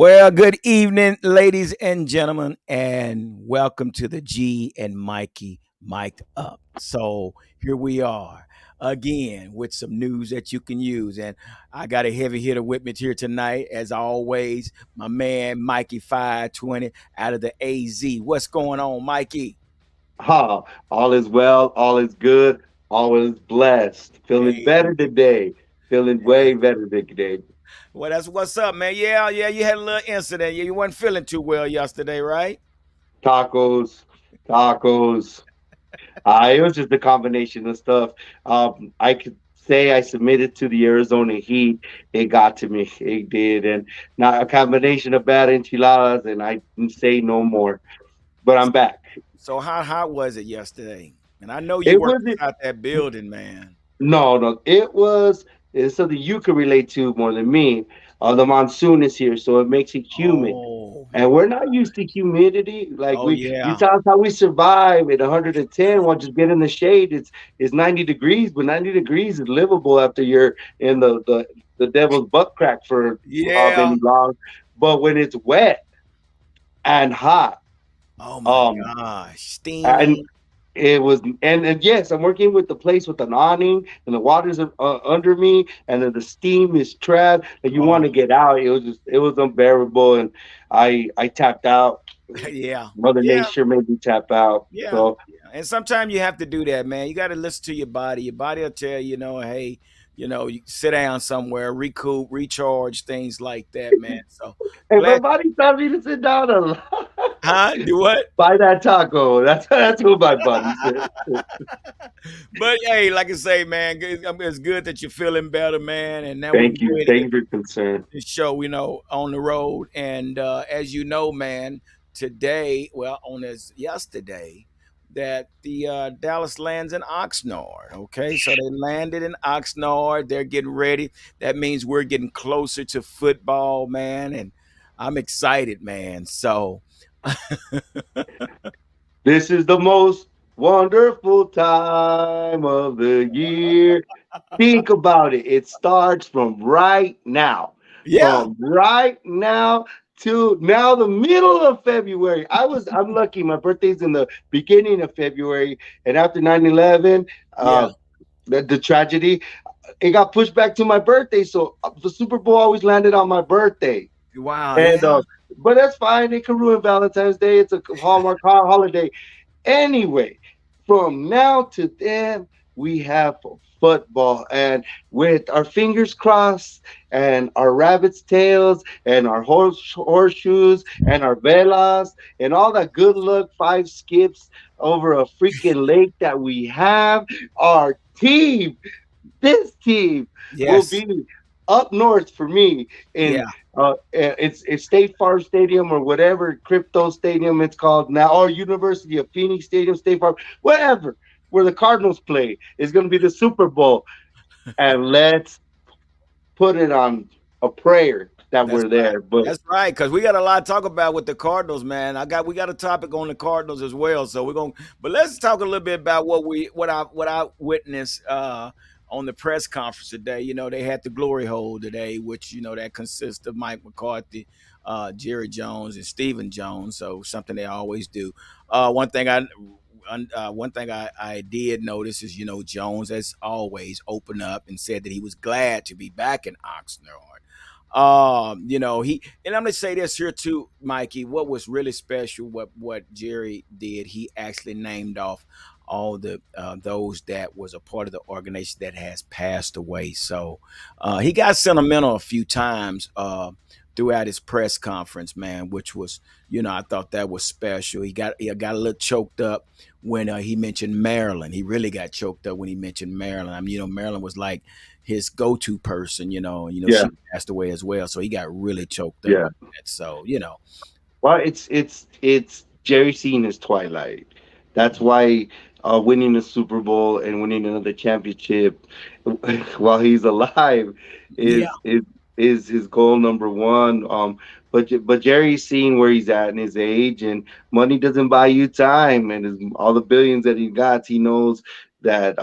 Well, good evening, ladies and gentlemen, and welcome to the G and Mikey Mic'd Up. So here we are again with some news that you can use. And I got a heavy hitter with me here tonight, as always, my man Mikey 520 out of the AZ. What's going on, Mikey? Ha, all is well, all is good, all is blessed. Feeling Hey, better today. Feeling way better today. well, that's what's up, man. Yeah, you had a little incident. You weren't feeling too well yesterday, right? Tacos, tacos. It was just a combination of stuff. I could say I submitted to the Arizona Heat. It got to me. It did. And now a combination of bad enchiladas, and I can say no more. But I'm back. So how hot was it yesterday? And I know you It work was inside that building, man. No, no, it was it's something you can relate to more than me. The monsoon is here, so it makes it humid, Oh, and we're not used to humidity. Like oh you yeah, tell us how we survive at 110 while just get in the shade. It's 90 degrees, but 90 degrees is livable after you're in the devil's butt crack for how yeah. many long. But when it's wet and hot, Oh my um, gosh, and steamy. it was, and yes, I'm working with the place with an awning, and the water's under me, and then the steam is trapped, and you want Oh to get out. It was unbearable, and I tapped out. yeah, Mother yeah, Nature made me tap out. yeah, So yeah. And sometimes you have to do that, man. You got to listen to your body. Your body will tell you, hey, you sit down somewhere, recoup, recharge, things like that, man. So and my glad. body told me to sit down a lot. Huh? Do what? Buy that taco. That's what my body said. But hey, like I say, man, it's good that you're feeling better, man. And now we can go ahead and Thank get you for your concern. this show, on the road. And as you know, man, today, well, on this yesterday, that the Dallas lands in Oxnard. Okay, so they landed in Oxnard. They're getting ready. That means we're getting closer to football, man, and I'm excited, man. So This is the most wonderful time of the year. Think about it. It starts from right now. yeah, From right now to now the middle of February. I'm lucky. My birthday's in the beginning of February. And after 9/11, yeah, the tragedy, it got pushed back to my birthday. So the Super Bowl always landed on my birthday. wow, And yeah, but that's fine. It can ruin Valentine's Day. It's a Hallmark holiday. Anyway, from now to then, we have football, and with our fingers crossed, and our rabbit's tails, and our horseshoes, and our velas, and all that good luck 5 skips over a freaking lake that we have, our team, this team will yes, be up north for me yeah. in it's State Farm Stadium or whatever crypto stadium it's called now, or University of Phoenix Stadium, State Farm, whatever, where the Cardinals play is going to be the Super Bowl, and let's put it on a prayer that That's we're right. there. But That's right. Because we got a lot to talk about with the Cardinals, man. We got a topic on the Cardinals as well. So we're gonna but let's talk a little bit about what I witnessed on the press conference today. They had the glory hole today, which that consists of Mike McCarthy, Jerry Jones, and Stephen Jones. So something they always do. One thing I did notice is Jones, as always, opened up and said that he was glad to be back in Oxnard. He and I'm gonna say this here too, Mikey. What was really special, what Jerry did, he actually named off all the those that was a part of the organization that has passed away. So he got sentimental a few times throughout his press conference, man, which was, I thought that was special. He got a little choked up when he mentioned Maryland. He really got choked up when he mentioned Maryland. I mean, Maryland was like his go-to person, and yeah, she passed away as well, so he got really choked up yeah. with that. So Well, it's Jerry seeing his twilight. That's why winning the Super Bowl and winning another championship while he's alive yeah, is is is his goal number one. But Jerry's seeing where he's at in his age, and money doesn't buy you time, and all the billions that he got, he knows that.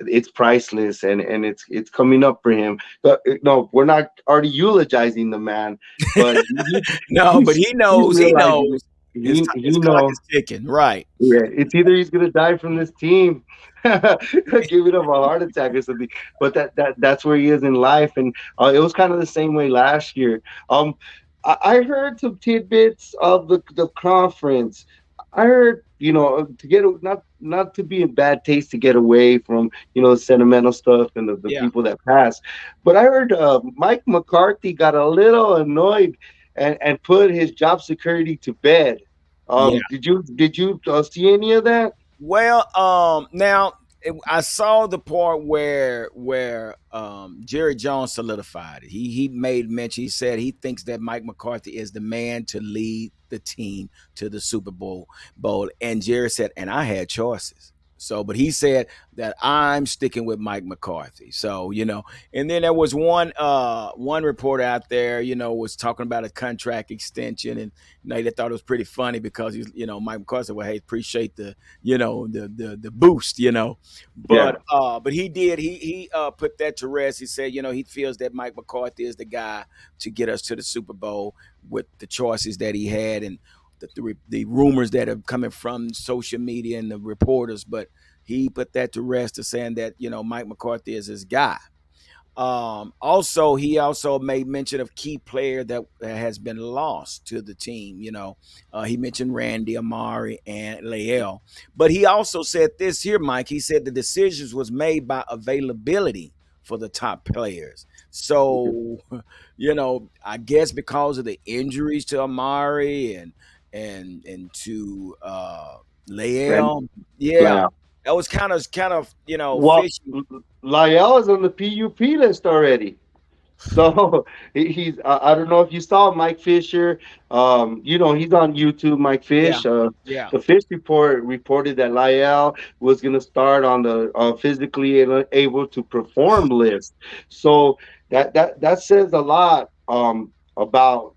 it's priceless, and it's coming up for him. But no, we're not already eulogizing the man, but No, but he he's knows. He realizing it. knows his He clock knows. is ticking. Right. Yeah, it's either he's gonna die from this team, giving him a heart attack or something. But that's where he is in life, and it was kind of the same way last year. Um, I heard some tidbits of the conference. I heard, to get not to be in bad taste, to get away from the sentimental stuff and the Yeah. people that passed, but I heard Mike McCarthy got a little annoyed and put his job security to bed. Yeah. Did you see any of that? Well, now I saw the part where Jerry Jones solidified it. He made mention. He said he thinks that Mike McCarthy is the man to lead the team to the Super Bowl. And Jerry said, and I had choices. So, but he said that I'm sticking with Mike McCarthy. So, and then there was one reporter out there, was talking about a contract extension, and they thought it was pretty funny because Mike McCarthy said, well, hey, appreciate the boost, Yeah, but he put that to rest. He said, he feels that Mike McCarthy is the guy to get us to the Super Bowl with the choices that he had, and the rumors that are coming from social media and the reporters. But he put that to rest to saying that Mike McCarthy is his guy. Also, he also made mention of key player that has been lost to the team. He mentioned Randy, Amari, and Lael. But he also said this here, Mike. He said the decisions was made by availability for the top players. So, I guess because of the injuries to Amari and to Randy Lael, yeah, Blau. that was kind of Well, fishy. Lyell is on the PUP list already. So he's I don't know if you saw Mike Fisher. He's on YouTube. Mike Yeah, Fish. yeah, The Fish Report reported that Lyell was going to start on the physically able to perform list. So that says a lot about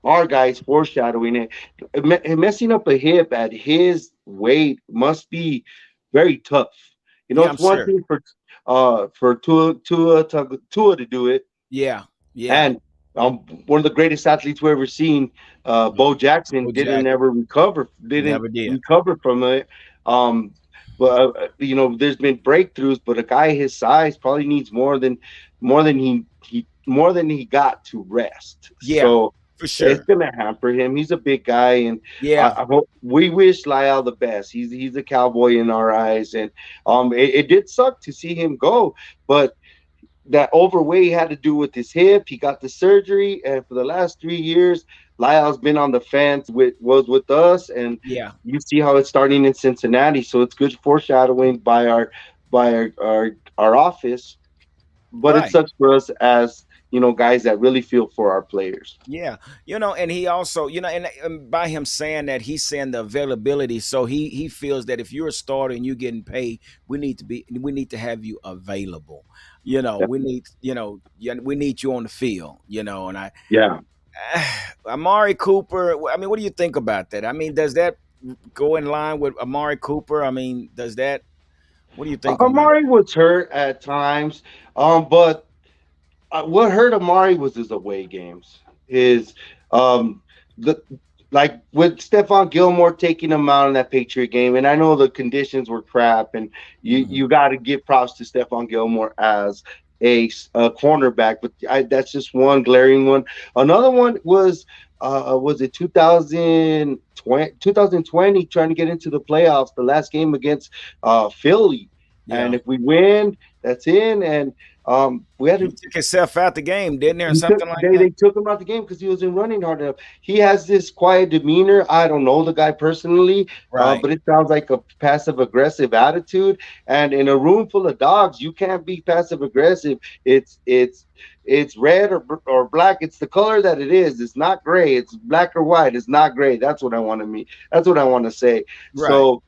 our guys foreshadowing it. Messing up a hip at his weight must be very tough. yeah. I'm It's one sure. thing for Tua to do it, Yeah, yeah. and one of the greatest athletes we've ever seen, Bo Jackson, Bo Jack didn't never did. recover from it. Um, but there's been breakthroughs, but a guy his size probably needs more than he got to rest. Yeah, So for it's sure. gonna hamper him. He's a big guy, and Yeah, I hope we wish Lyle the best. He's a cowboy in our eyes, and it did suck to see him go, but that overweight had to do with his hip. He got the surgery, and for the last 3 years, Lyle's been on the fence with us, and yeah. you see how it's starting in Cincinnati. So it's good foreshadowing by our office, but it Right. sucks for us as guys that really feel for our players. Yeah. And he also, and by him saying that, he's saying the availability. So he feels that if you're a starter and you're getting paid, we need to have you available. We need you on the field. And Yeah. Amari Cooper. I mean, what do you think about that? I mean, does that go in line with Amari Cooper? I mean, does that? What do you think on that? Amari was hurt at times, but what hurt Amari was his away games. His um the like with Stephon Gilmore taking him out in that Patriot game, and I know the conditions were crap, and Mhm. you got to give props to Stephon Gilmore as a cornerback, but that's just one glaring one. Another one was it 2020 trying to get into the playoffs, the last game against Philly, and Yeah. if we win, that's in, and we had He to took himself out the game, didn't there, or he took something like they that? took him out the game because he wasn't running hard enough. He has this quiet demeanor. I don't know the guy personally, Right. but it sounds like a passive aggressive attitude. And in a room full of dogs, you can't be passive aggressive. It's red or black. It's the color that it is. It's not gray. It's black or white. It's not gray. That's what I want to mean. That's what I want to say. Right. So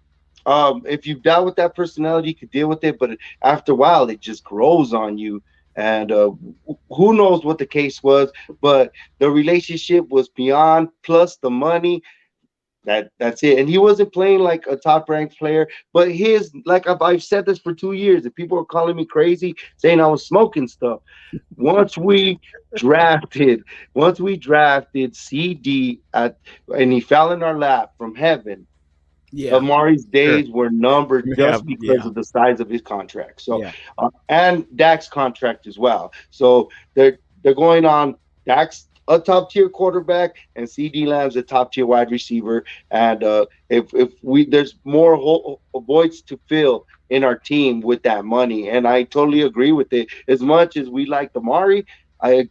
if you've dealt with that personality, you could deal with it, but after a while, it just grows on you. And who knows what the case was, but the relationship was beyond plus the money. That's it. And he wasn't playing like a top ranked player, but his like I've said this for 2 years, and people are calling me crazy saying I was smoking stuff. Once we drafted, once we drafted CD and he fell in our lap from heaven. Yeah, Amari's sure. days were numbered Yeah, just because yeah, of the size of his contract. So, yeah. and Dak's contract as well. So they're going on Dak's a top tier quarterback and CD Lamb's a top tier wide receiver. And if we there's more voids to fill in our team with that money, and I totally agree with it. As much as we like Amari,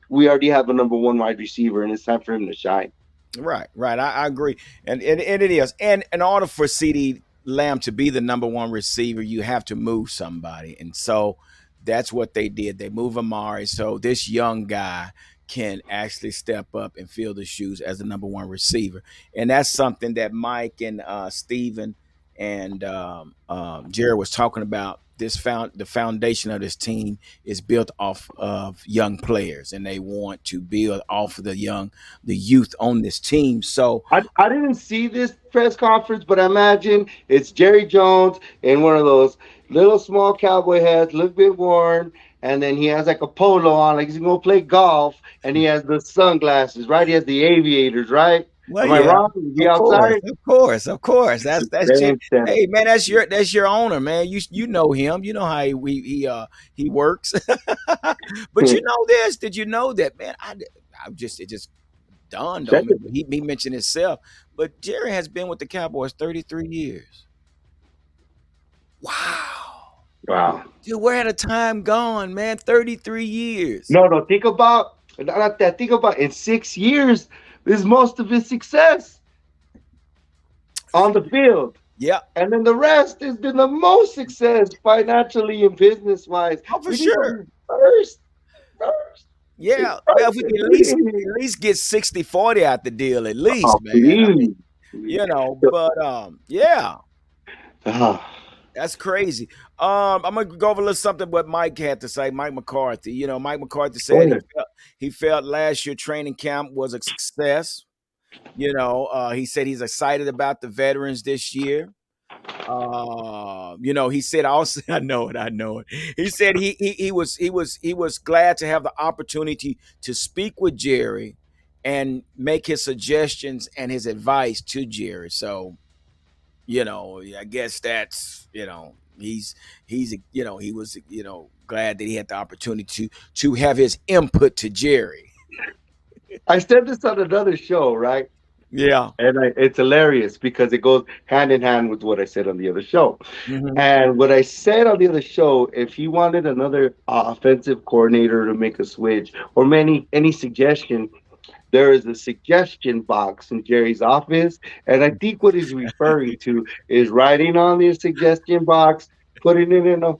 we already have a number one wide receiver, and it's time for him to shine. Right, right. I agree, and it is. And in order for CD Lamb to be the number one receiver, you have to move somebody, and so that's what they did. They move Amari, so this young guy can actually step up and fill the shoes as the number one receiver, and that's something that Mike and Steven and Jerry was talking about. The foundation of this team is built off of young players, and they want to build off of the youth on this team. So I didn't see this press conference, but I imagine it's Jerry Jones in one of those little small cowboy hats, look a bit worn, and then he has like a polo on, like he's gonna play golf, and he has the sunglasses, right? He has the aviators, right? well, Am I yeah, wrong? Is he of course, outside? of course, of course. It's the That's same setup. hey man, that's your owner, man. You know him. You know how he works. But you know this? Did you know that, man? I just it just dawned on Check me. it. He mentioned himself, but Jerry has been with the Cowboys 33 years. Wow, Wow. dude, where had the time gone, man? 33 years. No, no. Think about not that. Think about in 6 years is most of his success on the field. Yeah. And then the rest has been the most success financially and business wise. Oh, for We need to sure. be first, first, Yeah. Well, if we can please. at least get 60-40 out the deal, at least, Oh, man. I mean, please. Please. So, but yeah, ah, that's crazy. I'm gonna go over a little something what Mike had to say. Mike McCarthy. Mike McCarthy go said ahead. he felt last year training camp was a success. He said he's excited about the veterans this year. He said also, I know it. He said he was glad to have the opportunity to speak with Jerry and make his suggestions and his advice to Jerry. So, I guess that's, he was, glad that he had the opportunity to have his input to Jerry. I said this on another show, right? Yeah. And it's hilarious because it goes hand in hand with what I said on the other show. Hmm. And what I said on the other show, if he wanted another offensive coordinator to make a switch or any suggestion, there is a suggestion box in Jerry's office. And I think what he's referring to is writing on the suggestion box, putting it in a,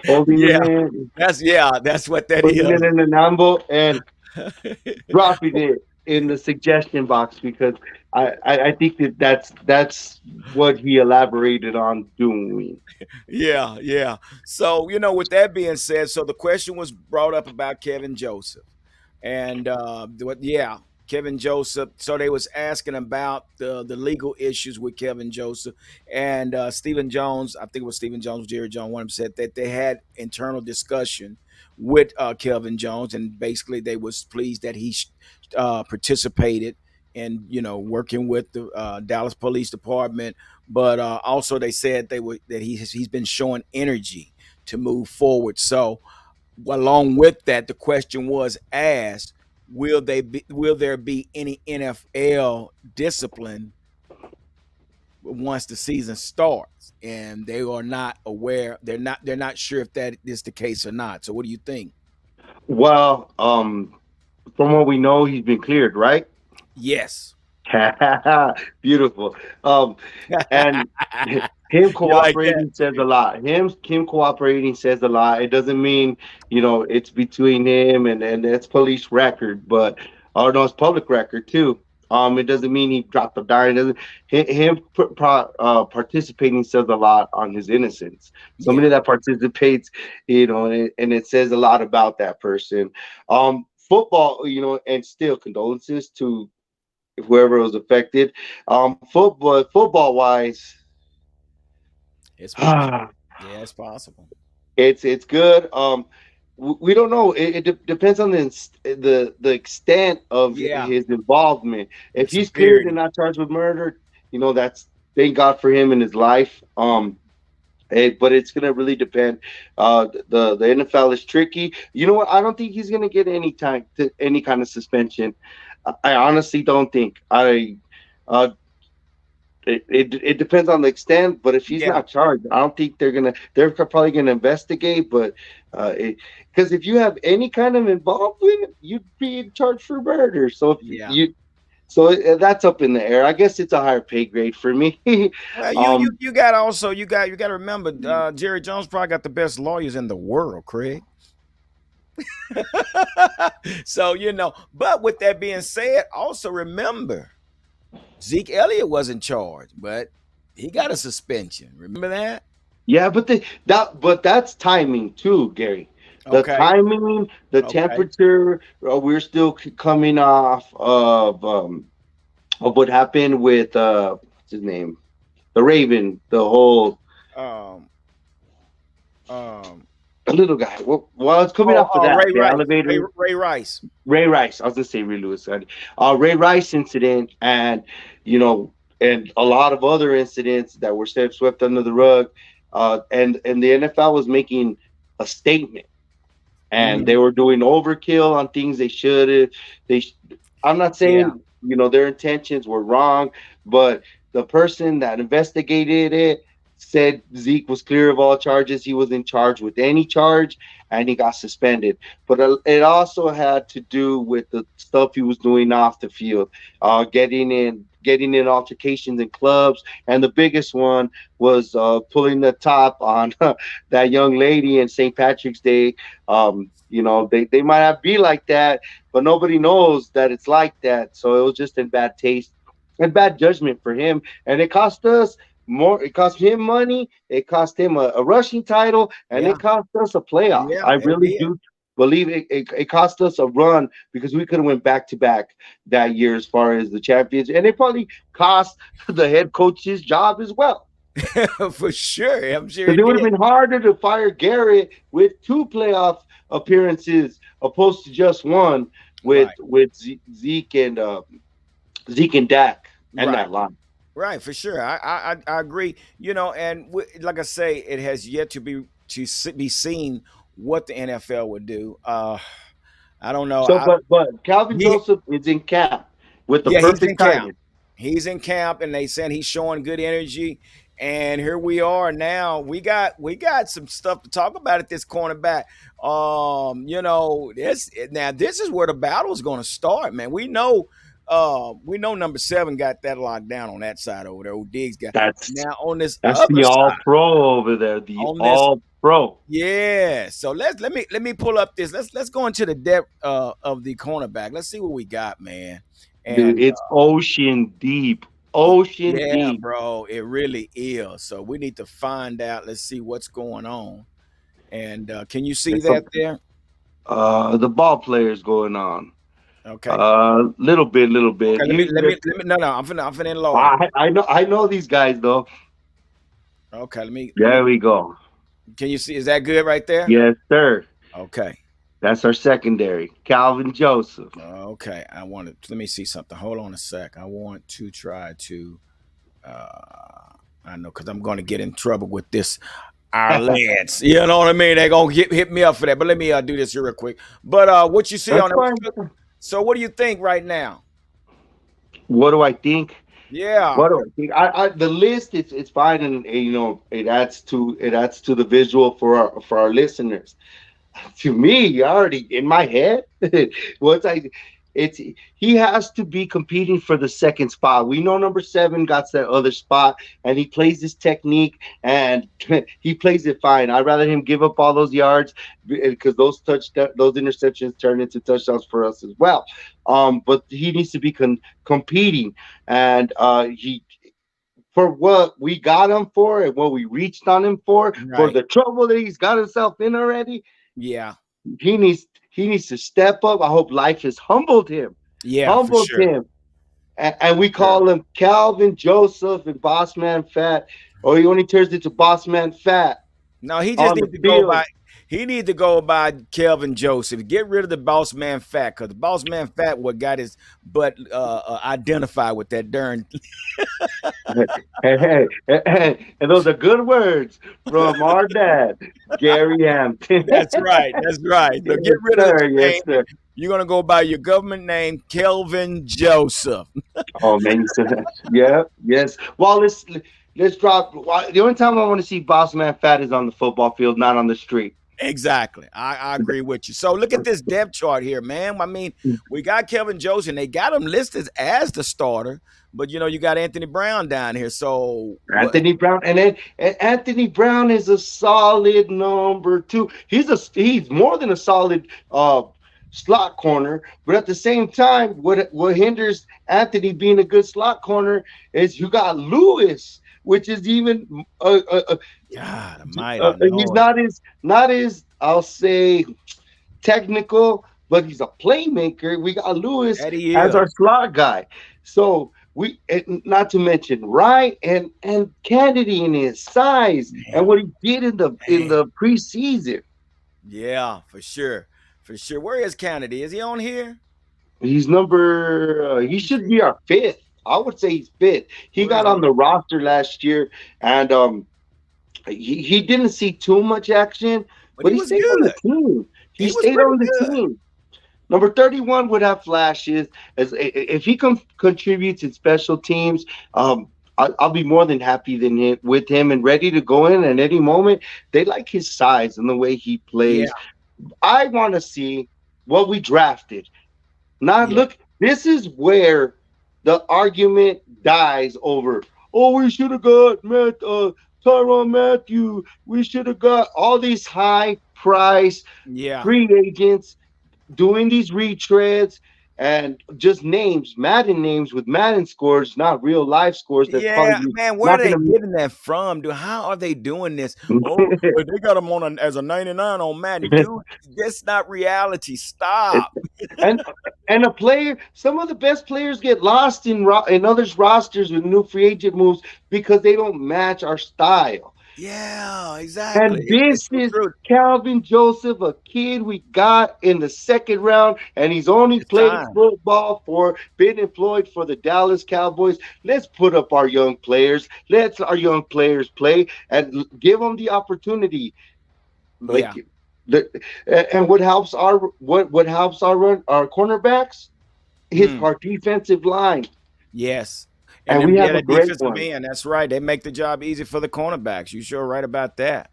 holding it Yeah. in, That's what that putting it is. in an envelope and dropping it in the suggestion box because I think that's what he elaborated on doing. Yeah, yeah. So, with that being said, so the question was brought up about Kevin Joseph. And yeah, Kevin Joseph. So they was asking about the legal issues with Kevin Joseph and Stephen Jones. I think it was Stephen Jones, Jerry Jones. One of them said that they had internal discussion with Kevin Jones, and basically they was pleased that he participated in working with the Dallas Police Department. But also they said that he's been showing energy to move forward. So along with that, the question was asked: Will there be any NFL discipline once the season starts? And they are not aware. They're not sure if that is the case or not. So, what do you think? Well, from what we know, he's been cleared, right? Yes. Beautiful. And him You like that? cooperating says a lot. Him cooperating says a lot. It doesn't mean it's between him and it's police record, but oh no, it's public record too. It doesn't mean he dropped the dime. It doesn't participating says a lot on his innocence. Yeah. Somebody that participates, and it says a lot about that person. Football, and still condolences to whoever was affected. Football wise, It's possible. Yeah, it's possible. it's good. We don't know. It depends on the extent of Yeah, his involvement. the If he's cleared and severity. not charged with murder, that's thank God for him in his life. But it's gonna really depend. The NFL is tricky. You know what? I don't think he's gonna get any kind of suspension. I honestly don't think. Uh, it depends on the extent, but if he's Yeah, not charged, I don't think they're probably gonna investigate. But because if you have any kind of involvement, you'd be charged for murder. So if yeah. you so that's up in the air. I guess it's a higher pay grade for me. Well, um, you got also you got to remember, Jerry Jones probably got the best lawyers in the world, Craig. So but with that being said, also remember Zeke Elliott wasn't charged, but he got a suspension. Remember that? yeah, but that's timing too, Gary. The Okay, timing, the okay. temperature. We're still coming off of what happened with what's his name, the Raven, the whole Um, um. little guy. Well, it's coming off of that. Ray The Rice. elevator. Ray Rice. Ray Rice. I was gonna say Ray Lewis. Ray Rice incident, and you know, and a lot of other incidents that were swept under the rug. And the NFL was making a statement, and they Hmm. were doing overkill on things they should have. They, sh- I'm not Yeah, saying their intentions were wrong, but the person that investigated it said Zeke was clear of all charges. He wasn't charged with any charge, and he got suspended. But it also had to do with the stuff he was doing off the field, getting in altercations in clubs, and the biggest one was pulling the top on that young lady in St. Patrick's Day. They might not be like that, but nobody knows that it's like that. So it was just in bad taste and bad judgment for him, and it cost us more. It cost him money. It cost him a rushing title, and yeah, it cost us a playoff. yeah. I It really did. do believe it cost us a run because we could have went back to back that year as far as the champions, and it probably cost the head coach's job as well. For sure. I'm sure Because it it would have did. been harder to fire Garrett with two playoff appearances opposed to just one with Right, Zeke and Dak and right, that line. right. For sure. I agree. And like I say, it has yet be seen what the NFL would do. I don't know. So, but Calvin He, Joseph is in camp with the yeah, he's perfect in camp. timing. He's in camp, and they saying he's showing good energy. And here we are now. We got some stuff to talk about at this cornerback. This is where the battle is going to start, man. We know number 7 got that locked down on that side over there. Old Diggs got That's now on this that's other the All side. Pro over there. The On this, All Pro, yeah. So let me pull up this. Let's go into the depth of the cornerback. Let's see what we got, man. dude. And It's ocean deep, ocean yeah, deep. bro, it really is. So we need to find out. Let's see what's going on. And can you see There's some that there? the ball players going on. Okay. Little bit. Okay. Let me You let me just let me. No, no. I'm finna enlarge. I know these guys though. Okay. Let me. There we go. Can you see? Is that good right there? Yes, sir. Okay. That's our secondary, Calvin Joseph. Okay. I want to. Let me see something. Hold on a sec. I want to try to. Uh, I know because I'm going to get in trouble with this. Our lads, you know what I mean? They're gonna hit me up for that. But let me do this here real quick. But what you see That's on fine. it? So what do you think right now? What do I think? Yeah, What do I think? The list it's fine, and it adds to the visual for our listeners. To me, already in my head, once I it's he has to be competing for the second spot. We know number 7 got that other spot, and he plays this technique, and he plays it fine. I'd rather him give up all those yards because those interceptions turn into touchdowns for us as well. But he needs to be competing, and he for what we got him for and what we reached on him for right. the trouble that he's got himself in already. Yeah, He needs to step up. I hope life has humbled him, yeah, for humbled sure. him, and we Sure. call him Calvin Joseph and Boss Man Fat, or he only turns into Boss Man Fat No, he just on the need to go by. field. He need to go by Kelvin Joseph. Get rid of the boss man fat, because the boss man fat what got his butt identified with that darn. And those are good words from our dad, Gary Hampton. That's right. That's right. So get Yes, rid of the sir. name. Yes, sir. You're gonna go by your government name, Kelvin Joseph. Oh man, you said that. Yeah, yes. Well, let's drop. The only time I want to see Boss Man Fat is on the football field, not on the street. Exactly. I agree with you. So look at this depth chart here, man. I mean, we got Kelvin Joseph, and they got him listed as the starter, but you got Anthony Brown down here. So what? Anthony Brown, and Anthony Brown is a solid number two. He's more than a solid slot corner, but at the same time, what hinders Anthony being a good slot corner is you got Lewis, which is even God Almighty, he's Lord. not as I'll say technical, but he's a playmaker. We got Lewis That he as is. our slot guy. So not to mention Wright and Kennedy in his size and Damn, what he did in man. the preseason. Yeah, for sure. For sure. Where is Kennedy? Is he on here? He's number. Let He me should see. be our fifth. I would say he's fifth. He Where is got he? on the roster last year, and he didn't see too much action, But but he he was stayed on the good. team. He He was stayed pretty on the good. team. Number 31 would have flashes as if he contributes in special teams. I'll be more than happy with him and ready to go in at any moment. They like his size and the way he Yeah, plays. I want to see what we drafted. Not yeah, look. This is where the argument dies over. Oh, we should have got Tyron Matthew. We should have got all these high price yeah. free agents doing these retreads and just names, Madden names with Madden scores, not real life scores. That's Yeah, probably man, where are not they going getting that from, dude? How are they doing this? Oh, to. but they got him on as a 99 on Madden. Dude, that's not reality. Stop. and and a player, some of the best players get lost in others' rosters with new free agent moves because they don't match our style. Yeah, exactly. And It's this so is true. Calvin Joseph, a kid we got in the second round, and he's only It's played time. football for been employed for the Dallas Cowboys. Let's put up our young players. Let's our young players play and give them the opportunity. Yeah. Like the and what helps our run our cornerbacks is Mm, our defensive line, yes. And and then, we yeah, have a that great defensive one. end. That's right. They make the job easy for the cornerbacks. You sure right about that.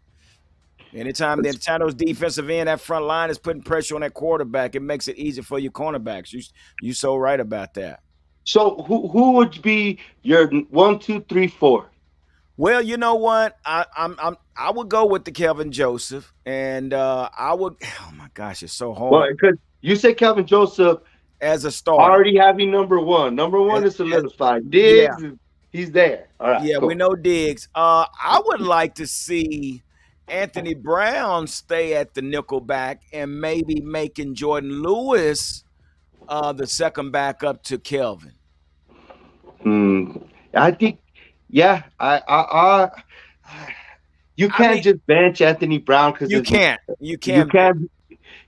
Anytime those defensive end, that front line is putting pressure on that quarterback, it makes it easy for your cornerbacks. You so right about that. So who would be your one, two, three, four? Well, you know what? I would go with the Kelvin Joseph, and I would. Oh my gosh, it's so Well, hard because you said Calvin Joseph as a starter. already having number one. Number As, one is as, solidified. yeah, He's there. All right, yeah, we cool. know Diggs. I would like to see Anthony Brown stay at the nickelback and maybe making Jordan Lewis the second back up to Kelvin. Hmm. I think, yeah, you I can't mean, just bench Anthony Brown because you can't, you you can't, can't.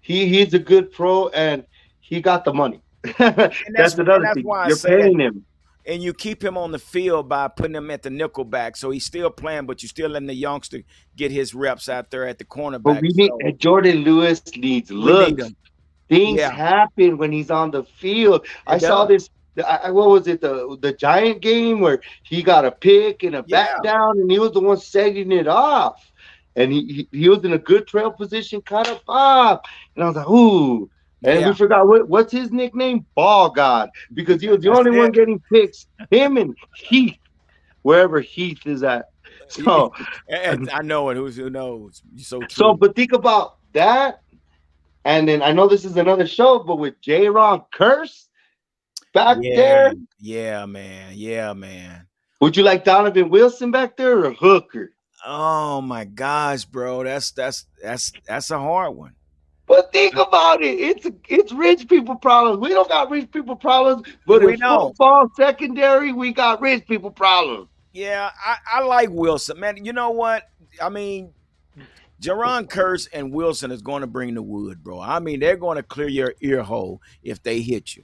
He's a good pro and he got the money. That's and another that's thing. why I You're say that. paying him. And you keep him on the field by putting him at the nickelback, so he's still playing, but you're still letting the youngster get his reps out there at the But cornerback. we need So Jordan Lewis needs we need looks. him. Things Yeah, happen when he's on the field. I it saw does. this. What was it? The Giant game where he got a pick and a back Yeah, down, and he was the one setting it off. And he was in a good trail position, kind of pop. And I was like, ooh. And we yeah, forgot what's his nickname? Ball God, because he was the that's only it. one getting picks. Him and Heath, wherever Heath is at. So, And I know it. Who knows? You're so so, true. but think about that. And then I know this is another show, but with J. Ron Curse back Yeah, there, yeah, man. Yeah, man. would you like Donovan Wilson back there or Hooker? Oh my gosh, bro, that's a hard one. But think about it. It's rich people problems. We don't got rich people problems, but in We don't. football secondary, we got rich people problems. Yeah, I like Wilson, man. You know what? I mean, Jaron Curse and Wilson is going to bring the wood, bro. I mean, they're going to clear your ear hole if they hit you.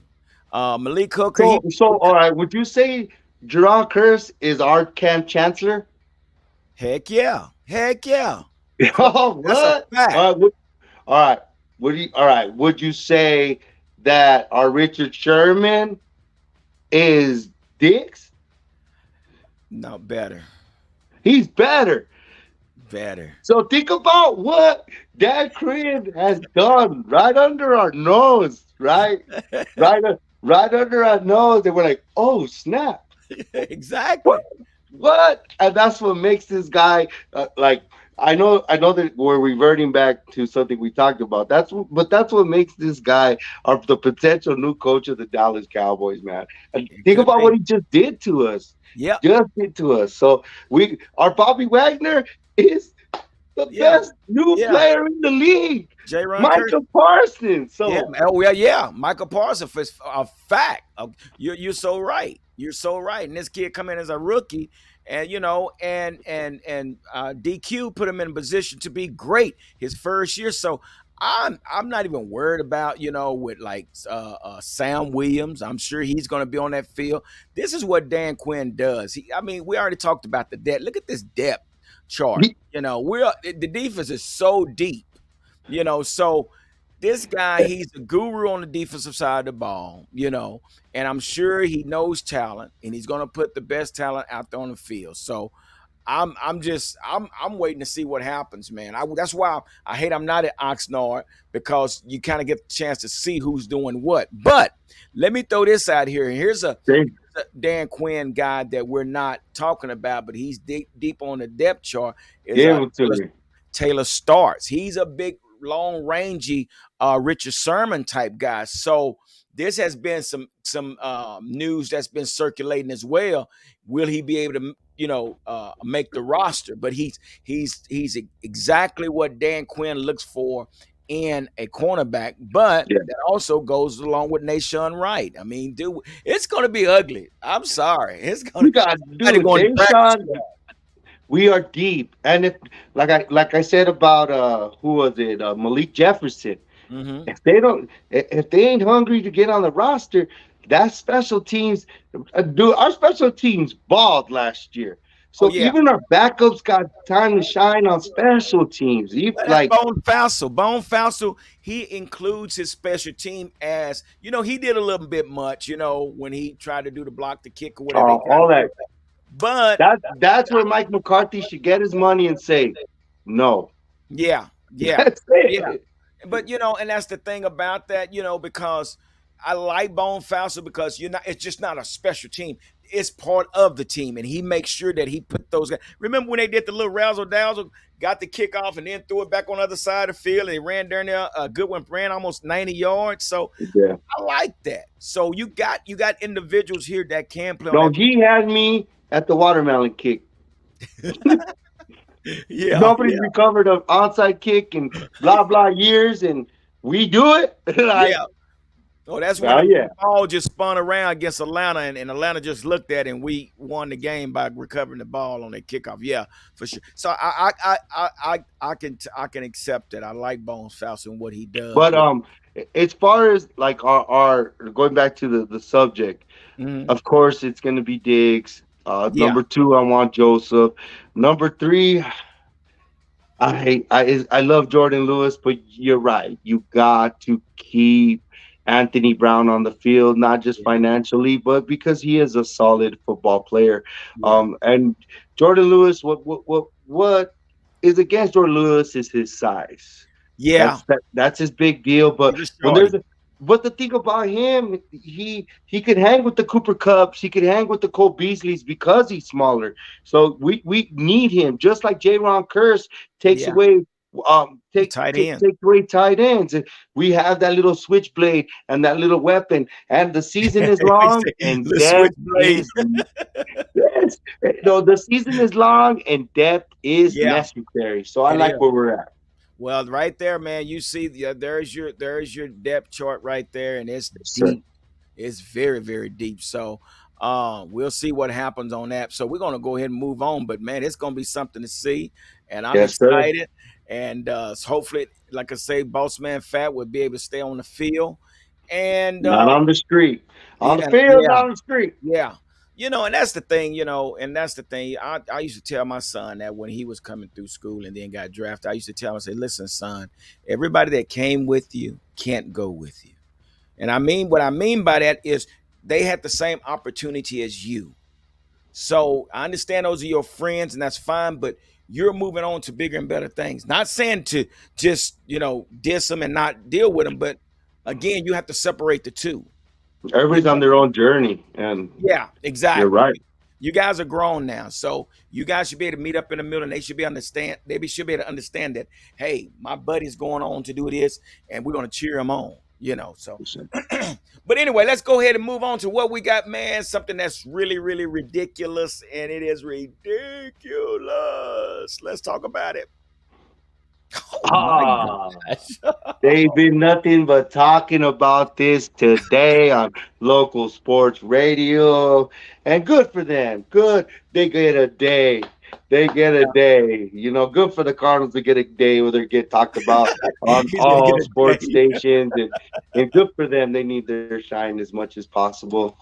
Malik Hooker, So all right, would you say Jerron Curse is our camp chancellor? heck yeah. For, Oh, that's a what? fact. All right. All right? Would you say that our Richard Sherman is dicks? No, better, He's better. better. So think about what Dan Quinn has done right under our nose, right? Right under our nose. And we're like, oh, snap. What? Exactly. What? And that's what makes this guy like. I know that we're reverting back to something we talked about. But that's what makes this guy the potential new coach of the Dallas Cowboys, man. And It think could about what be. he just did to us. Yep. Just did to us. So our Bobby Wagner is the Yeah. best new Yeah. player in the league, J. Ron Curse. Michael Parsons. Yeah, So oh yeah, yeah. Michael Parsons is a fact. You're so right. You're so right. And this kid come in as a rookie, and DQ put him in a position to be great his first year. So I'm not even worried about with like Sam Williams. I'm sure he's going to be on that field. This is what Dan Quinn does. I mean, we already talked about the depth. Look at this depth chart. he, The defense is so deep. So this guy, he's a guru on the defensive side of the ball, and I'm sure he knows talent, and he's going to put the best talent out there on the field. So I'm waiting to see what happens, man. That's why I hate I'm not at Oxnard, because you kind of get the chance to see who's doing what. But let me throw this out here. Here's a they Dan Quinn guy that we're not talking about, but he's deep on the depth chart. Is gave it to me. Taylor Starks. He's a big, long rangy Richard Sherman type guy. So this has been some news that's been circulating as well. Will he be able to make the roster? But he's exactly what Dan Quinn looks for in a cornerback, but Yeah, that also goes along with Nashawn Wright. I mean, dude, it's going to be ugly. I'm sorry, it's going we to got somebody dude. going to practice. Deshaun, we are deep, and if like I said about who was it, Malik Jefferson. Mm-hmm. If they ain't hungry to get on the roster, that special teams, dude, our special teams balled last year. Oh So yeah. even our backups got time to shine on special teams. But that's Like, Bone Fassel. Bone Fassel, he includes his special team as, he did a little bit much, when he tried to do the block, the kick, or whatever he got to all do. that. But That's where Mike McCarthy should get his money and say no. yeah, yeah, That's yeah. it. But and that's the thing about that, because I like Bone Fassel, because it's just not a special team. It's part of the team, and he makes sure that he put those guys. Remember when they did the little razzle dazzle, got the kickoff and then threw it back on the other side of the field, and they ran down there. Goodwin ran almost 90 yards. So Yeah. I like that. So you got individuals here that can play on No, that. he had me at the watermelon kick. Yeah, Nobody's yeah, recovered an onside kick in blah blah years, and we do it. Like, yeah. Oh, that's when oh the yeah. ball just spun around against Atlanta, and Atlanta just looked at it, and we won the game by recovering the ball on their kickoff. Yeah, for sure. So I can accept that. I like Bones Faust and what he does. But as far as like our going back to the subject, Mhm. of course it's gonna be Diggs. Yeah, Number two, I want Joseph. Number three, I love Jordan Lewis, but you're right. You got to keep Anthony Brown on the field, not just yeah, financially, but because he is a solid football player. yeah, And Jordan Lewis, what is against Jordan Lewis is his size. yeah. That's his big deal. But He's a when there's shorty. a but the thing about him, he could hang with the Cooper Cups, he could hang with the Cole Beasleys because he's smaller. So we need him, just like J. Ron Curse takes Yeah, away tight end. take away tight ends. And we have that little switchblade and that little weapon, and the season is long and The depth switchblade. is yes. No, the season is long and depth is Yeah, necessary. So I it like is. where we're at. Well, right there, man, you see there's your depth chart right there, and it's Yes, sir. deep. It's very, very deep. So we'll see what happens on that. So we're gonna go ahead and move on. But man, it's gonna be something to see, and I'm Yes, sir. excited. And hopefully, like I say, Boss Man Fat will be able to stay on the field. And Not on the street. On the yeah, field, yeah, not on the street. yeah. And that's the thing, and that's the thing. I used to tell my son that when he was coming through school and then got drafted, I used to tell him, I say, listen, son, everybody that came with you can't go with you. And what I mean by that is they had the same opportunity as you. So I understand those are your friends, and that's fine, but you're moving on to bigger and better things. Not saying to just, diss them and not deal with them, but again, you have to separate the two. You Everybody's on know, their own journey, and yeah, you're exactly. right. You guys are grown now, so you guys should be able to meet up in the middle, and they should be understand. Should be able to understand that, hey, my buddy's going on to do this, and we're going to cheer him on. So. But anyway, let's go ahead and move on to what we got, man. Something that's really, really ridiculous, and it is ridiculous. Let's talk about it. Oh my Ah. gosh. They've been nothing but talking about this today on local sports radio, and good for them. Good, they get a day. They get a day. Good for the Cardinals to get a day where they get talked about on He's gonna get all a sports day. stations, and good for them. They need their shine as much as possible.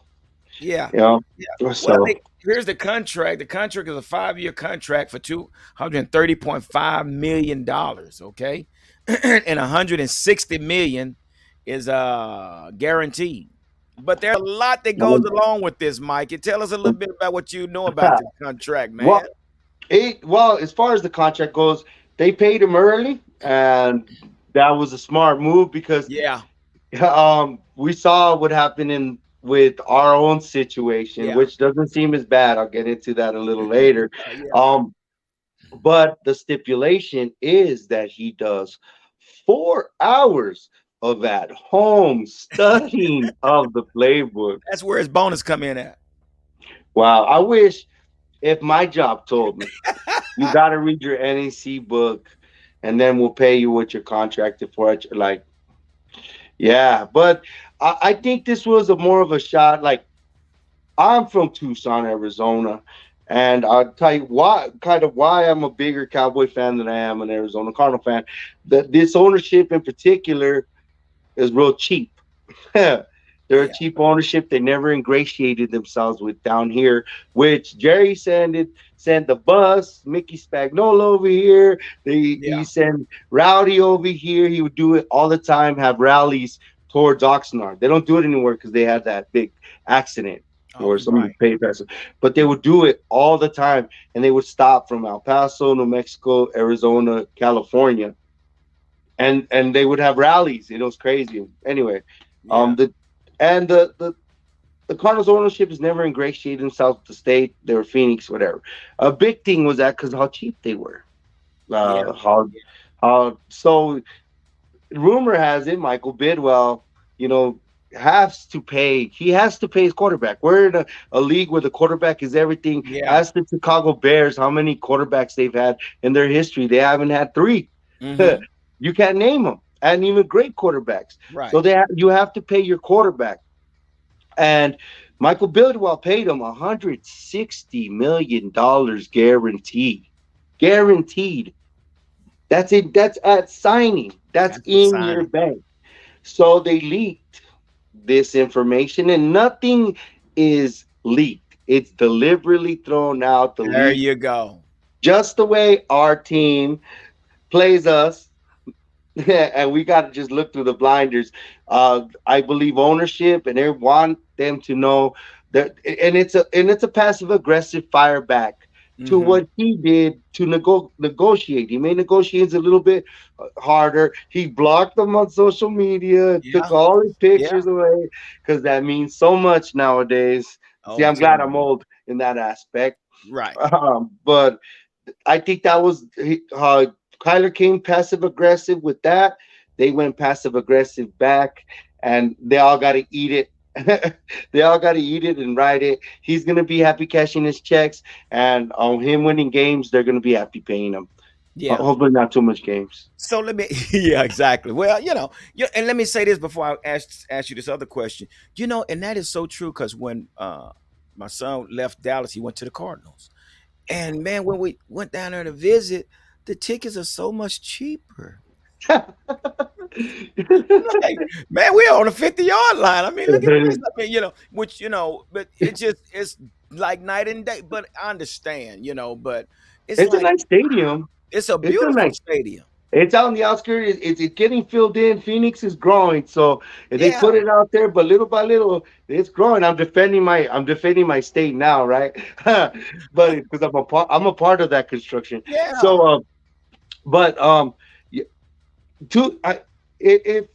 Yeah. You know, Yeah. Well, so here's the contract. The contract is a 5-year contract for $230.5 million. Okay, and 160 million is guaranteed. But there's a lot that goes along with this, Mike. And tell us a little bit about what you know about this contract, well, man. as far as the contract goes, they paid him early, and that was a smart move because Yeah. we saw what happened in with our own situation, Yeah. which doesn't seem as bad. I'll get into that a little later. Yeah. Um, but the stipulation is that he does 4 hours of at home studying of the playbook. That's where his bonus come in at. Wow, I wish if my job told me you got to read your NEC book, and then we'll pay you what you're contracted for. Like, yeah, but I think this was a more of a shot. Like, I'm from Tucson, Arizona, and I'll tell you why I'm a bigger Cowboy fan than I am an Arizona Cardinal fan. This ownership in particular is real cheap. They're a Yeah. cheap ownership. They never ingratiated themselves with down here, which Jerry sent the bus, Mickey Spagnola over here. He Yeah. sent Rowdy over here. He would do it all the time, have rallies towards Oxnard. They don't do it anymore because they had that big accident Oh, or somebody right. paid person. But they would do it all the time, and they would stop from El Paso, New Mexico, Arizona, California, and they would have rallies. It was crazy. Anyway, Yeah. the and the Cardinals ownership has never ingratiated themselves with the state. They were Phoenix, whatever. A big thing was that because how cheap they were. Yeah. How so? Rumor has it Michael Bidwell, you know, has to pay. He has to pay his quarterback. We're in a league where the quarterback is everything. Yeah. Ask the Chicago Bears how many quarterbacks they've had in their history. They haven't had three. Mm-hmm. You can't name them, and even great quarterbacks. So Right. you have to pay your quarterback. And Michael Bidwell paid him $160 million guaranteed. Guaranteed. That's it. That's at signing. That's That's the in your signing. bank. So they leaked this information, and nothing is leaked. It's deliberately thrown out, the There leak, you go. just the way our team plays us. And we got to just look through the blinders. I believe ownership, and they want them to know that, and it's a passive aggressive fire back to Mm-hmm. what he did to negotiate. He made negotiations a little bit harder. He blocked them on social media, took Yeah. all his Yeah. pictures away because that means so much nowadays. See, Oh, I'm I'm glad telling I'm you. old in that aspect. Right. But I think that was Kyler came passive aggressive with that. They went passive aggressive back, and they all got to eat it. They all got to eat it and ride it. He's gonna be happy cashing his checks, and on him winning games, they're gonna be happy paying him. Yeah. Hopefully, not too much games. So let me, yeah, exactly. Well, and let me say this before I ask you this other question. And that is so true because when my son left Dallas, he went to the Cardinals, and man, when we went down there to visit, the tickets are so much cheaper. I'm like, man, we're on the 50-yard line. I mean, look at this. I mean, which but it's like night and day. But I understand, but it's It's a like nice stadium. it's a It's a beautiful nice. stadium. It's out in the outskirts. It's getting filled in. Phoenix is growing, so they Yeah. put it out there, but little by little, it's growing. I'm defending my state now, right? But because I'm a part of that construction. Yeah. So, but y- to I if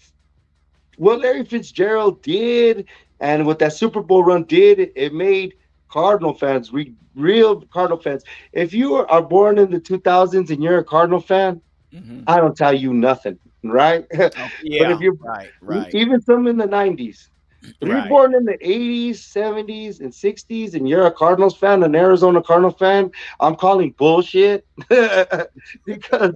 what Larry Fitzgerald did and what that Super Bowl run did, it made Cardinal fans, real Cardinal fans. If you are born in the 2000s and you're a Cardinal fan, Hmm. I don't tell you nothing, right? Oh, But if yeah. you're Right. Right. even some in the 90s, if you're Right. born in the 80s, 70s, and 60s, and you're a Cardinals fan, an Arizona Cardinal fan, I'm calling bullshit because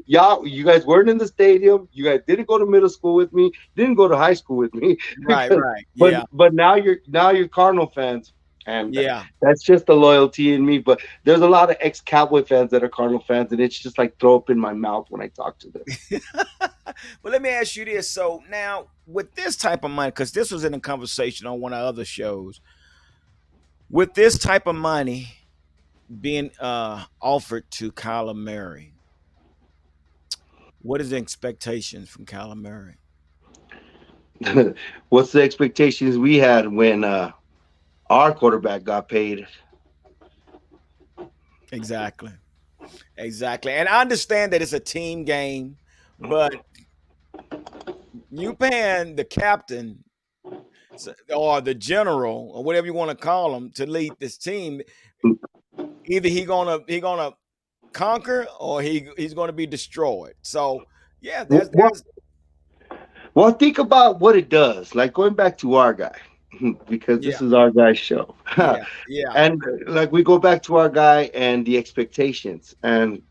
you guys weren't in the stadium. You guys didn't go to middle school with me, didn't go to high school with me, Right. because Right. but Yeah. but now you're Cardinal fans, and Yeah. that's just the loyalty in me. But there's a lot of ex Cowboy fans that are Cardinal fans, and it's just like throw up in my mouth when I talk to them. But let me ask you this. So now, with this type of money, because this was in a conversation on one of the other shows, with this type of money being offered to Kyler Murray, what is the expectations from Kyler Murray? What's the expectations we had when our quarterback got paid? Exactly. Exactly. And I understand that it's a team game, but you paying the captain or the general or whatever you want to call him to lead this team. Either he gonna conquer or he's gonna be destroyed. So yeah, Well, there's well, think about what it does. Like going back to our guy, because this yeah, is our guy's show, yeah, yeah, and like we go back to our guy and the expectations, and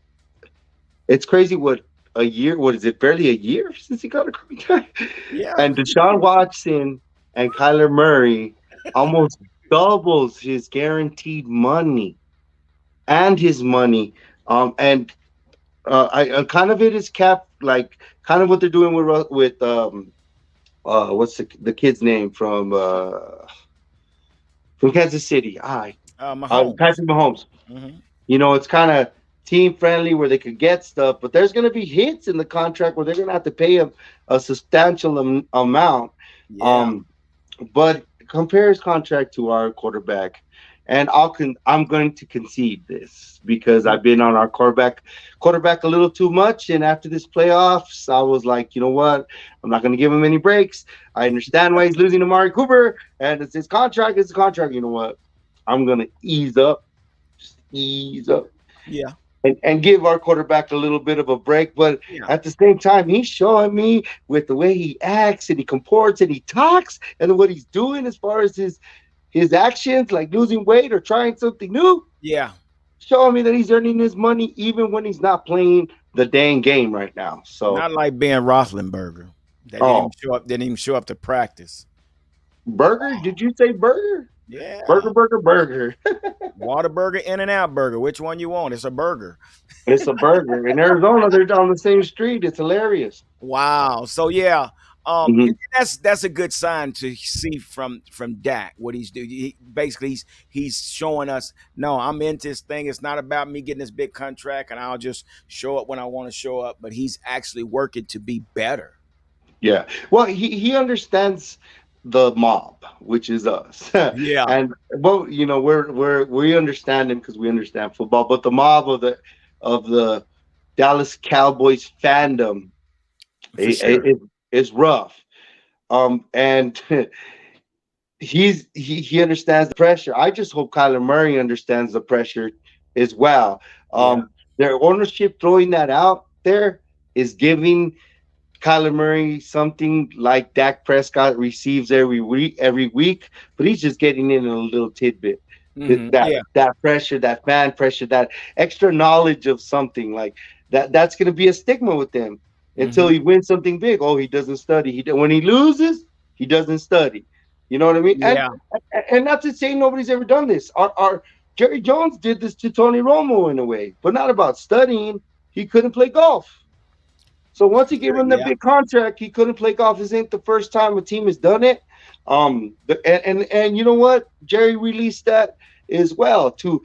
it's crazy what a year. What is it? Barely a year since he got a contract, yeah, and Deshaun Watson and Kyler Murray almost doubles his guaranteed money and his money. And I kind of it is capped like kind of what they're doing with what's the kid's name from Kansas City? Mahomes. Patrick Mahomes. Hmm. It's kind of team friendly where they could get stuff, but there's going to be hits in the contract where they're going to have to pay him a substantial amount. Yeah, Um, but compare his contract to our quarterback, and I'm going to concede this because yeah, I've been on our quarterback a little too much, and after this playoffs, I was like, you know what, I'm not going to give him any breaks. I understand why he's losing to Amari Cooper, and it's his contract. It's a contract. You know what? I'm going to just ease up, yeah, and give our quarterback a little bit of a break. But yeah, at the same time, he's showing me with the way he acts and he comports and he talks and what he's doing as far as his actions, like losing weight or trying something new, yeah. showing me that he's earning his money even when he's not playing the dang game right now. So, Not like Ben Roethlisberger that didn't even oh, show up. Didn't even show up to practice. burger? Did you say burger? Yeah, Burger, burger, burger. Whataburger, In and Out Burger. Which one you want? It's a burger. It's a burger. In Arizona, they're on the same street. It's hilarious. Wow. So yeah, Mhm. that's a good sign to see from Dak what he's doing. Basically, he's showing us, no, I'm into this thing. It's not about me getting this big contract and I'll just show up when I want to show up. But he's actually working to be better. Yeah. Well, he understands the mob, which is us, Yeah, and well, we understand him because we understand football. But the mob of the Dallas Cowboys fandom for it, sure. it, it's rough. And he understands the pressure. I just hope Kyler Murray understands the pressure as well. Yeah, Their ownership throwing that out there is giving Kyler Murray something like Dak Prescott receives every week, but he's just getting in a little tidbit. That Yeah. that pressure, that fan pressure, that extra knowledge of something like that. That's going to be a stigma with them until Hmm. he wins something big. Oh, he doesn't study. When he loses, he doesn't study. You know what I mean? Yeah. And not to say nobody's ever done this. Our Jerry Jones did this to Tony Romo in a way, but not about studying. He couldn't play golf. So once he gave him the Yeah. big contract, he couldn't play golf. This ain't the first time a team has done it. And you know what? Jerry released that as well to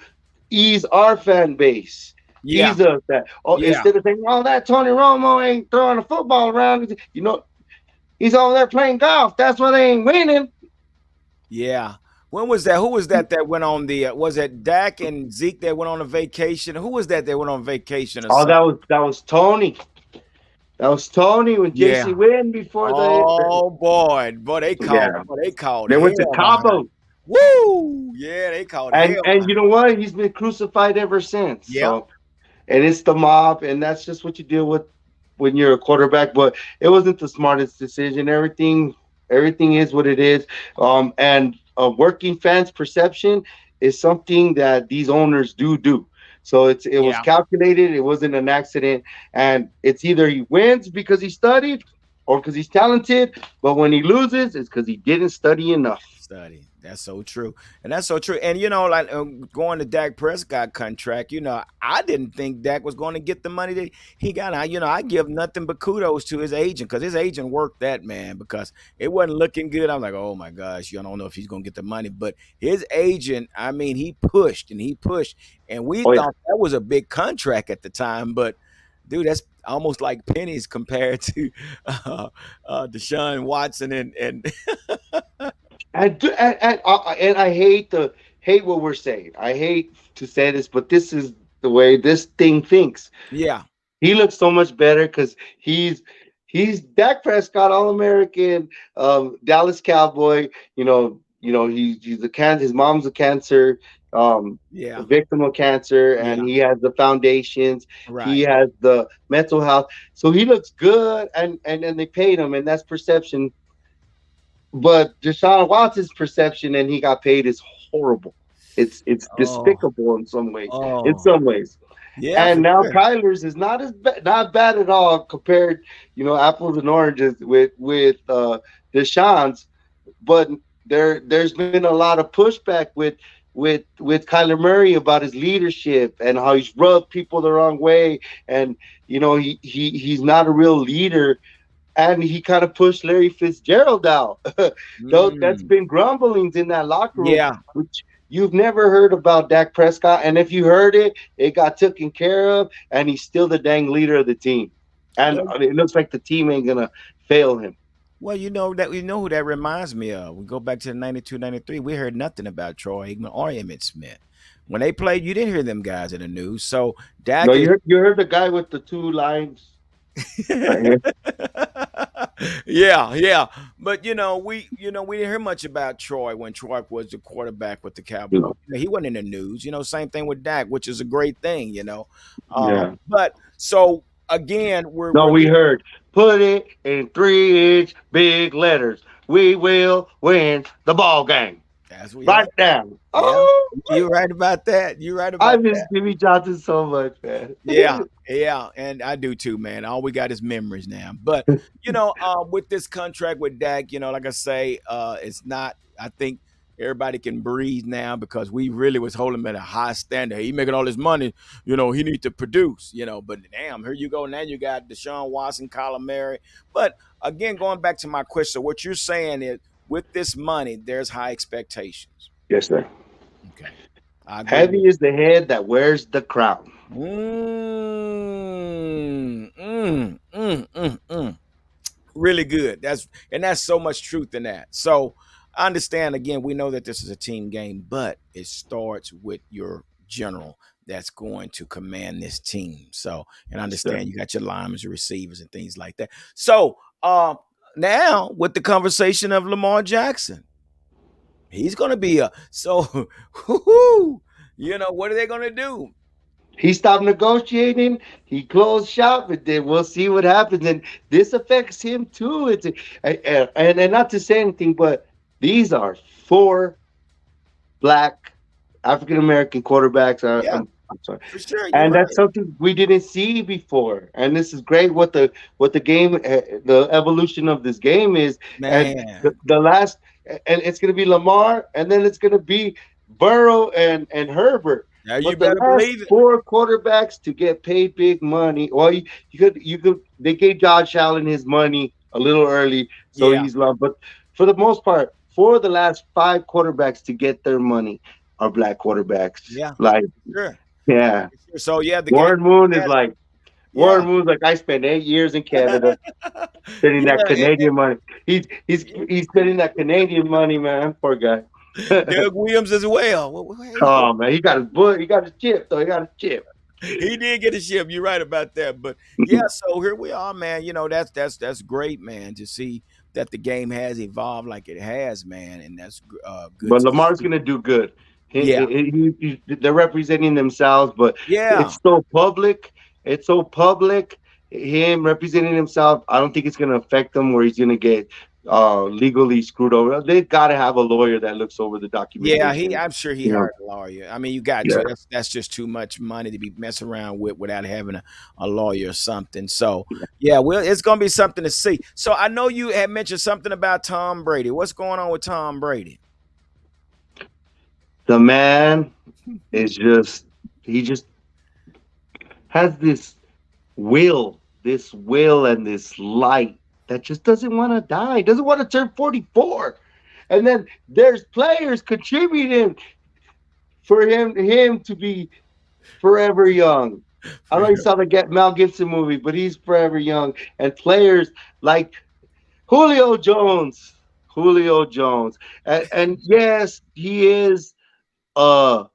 ease our fan base. Yeah. Ease us that. Oh, Yeah. instead of saying, "Oh, that Tony Romo ain't throwing a football around," he's over there playing golf. That's why they ain't winning. Yeah. When was that? Who was that went on the? Was it Dak and Zeke that went on a vacation? Who was that went on vacation or Oh, something? that was Tony. That was Tony when Yeah. JC win before Oh boy, yeah, boy, they called they went to hell behind. Cabo. Woo! Yeah, they called hell And you behind. know what? He's been crucified ever since. Yep. So and it's the mob, and that's just what you deal with when you're a quarterback. But it wasn't the smartest decision. Everything is what it is. And working fans' perception is something that these owners do. So it was Yeah. calculated. It wasn't an accident, and it's either he wins because he studied or because he's talented. But when he loses, it's because he didn't study enough. Study. That's so true, and that's so true. And like going to Dak Prescott contract. I didn't think Dak was going to get the money that he got. I give nothing but kudos to his agent because his agent worked that man because it wasn't looking good. I'm like, oh my gosh, you don't know if he's going to get the money, but his agent, I mean, he pushed, and we Oh yeah. thought that was a big contract at the time, but. Dude, that's almost like pennies compared to Deshaun Watson and And I hate what we're saying. I hate to say this, but this is the way this thing thinks. yeah, He looks so much better because he's Dak Prescott, All American, Dallas Cowboy. He's a can. His mom's a cancer a yeah, victim of cancer, and yeah, he has the foundations. He right. has the mental health, so he looks good, and they paid him, and that's perception. But Deshaun Watson's perception and he got paid is horrible. It's Oh, despicable in some ways. In oh, some ways. yeah, And for now sure. Kyler's is not bad at all compared, apples and oranges with Deshaun's. But there's been a lot of pushback with Kyler Murray about his leadership and how he's rubbed people the wrong way, and he's not a real leader, and he kind of pushed Larry Fitzgerald out. That's Mm, been grumblings in that locker room, yeah. which you've never heard about Dak Prescott. And if you heard it, it got taken care of, and he's still the dang leader of the team. And Well, it looks like the team ain't gonna fail him. you know who that reminds me of. We go back to the 92, 93. We heard nothing about Troy Aikman or Emmitt Smith. When they played, you didn't hear them guys in the news. So No, Dak is you heard the guy with the two lines right here. yeah, yeah. But we didn't hear much about Troy when Troy was the quarterback with the Cowboys. You He wasn't in the news. Same thing with Dak, which is a great thing. Yeah. But so again, No, we're we leaving. heard put it in 3-inch big letters. We will win the ball game. That's what, yeah, Right down. yeah. Oh, You're right about that. You're right I about miss that. Jimmy Johnson so much, man. Yeah, yeah, and I do too, man. All we got is memories now. But with this contract with Dak, like I say, it's not. I think everybody can breathe now because we really was holding him at a high standard. He making all this money, he need to produce, But damn, here you go. Now you got Deshaun Watson, Kyler Murray. But again, going back to my question, what you're saying is, with this money, there's high expectations. Yes, sir. Okay, I agree with. Heavy is the head that wears the crown. Mm. Really good. That's so much truth in that. So I understand again, we know that this is a team game, but it starts with your general that's going to command this team. So, and I Yes, sir. understand you got your linemen, your receivers, and things like that. So now with the conversation of Lamar Jackson, he's gonna be a so what are they gonna do? He stopped negotiating. He closed shop, and then we'll see what happens. And this affects him too. And not to say anything, but these are four black African American quarterbacks. Yeah, I'm sorry, for sure. You're and right, that's something we didn't see before. And this is great. What the game, the evolution of this game is, and man. the last, and it's going to be Lamar, and then it's going to be Burrow and Herbert. Now you But the better last believe it. four quarterbacks to get paid big money, well, you could they gave Josh Allen his money a little early, so Yeah, he's loved. But for the most part, for the last five quarterbacks to get their money are black quarterbacks. yeah, Like, for sure. yeah, For sure. So yeah, the game Warren Moon is has like yeah. I spent 8 years in Canada spending that Yeah, Canadian money. He's spending that Canadian money, man. Poor guy. Doug Williams as well. Hey, Oh man, he got his book. He got his chip though. He got his chip. he did get a ship. You're right about that. But yeah, so here we are, man. You know, that's great, man, to see that the game has evolved like it has, man, and that's good But to Lamar's see. gonna do good. Yeah, They're representing themselves, but yeah, it's so public. It's so public. Him representing himself, I don't think it's gonna affect him where he's gonna get legally screwed over. They gotta have a lawyer that looks over the yeah. He, documentation. I'm sure he You know, hired a lawyer. I mean, you got yeah. to. That's just too much money to be messing around with without having a lawyer or something. So yeah, well, it's gonna be something to see. So I know you had mentioned something about Tom Brady. What's going on with Tom Brady? The man is just he just has this will and this light that just doesn't want to die, doesn't want to turn 44. And then there's players contributing for him to be forever young. I know you saw the Mel Gibson movie, but he's forever young. And players like Julio Jones, Julio Jones, and yes, he is I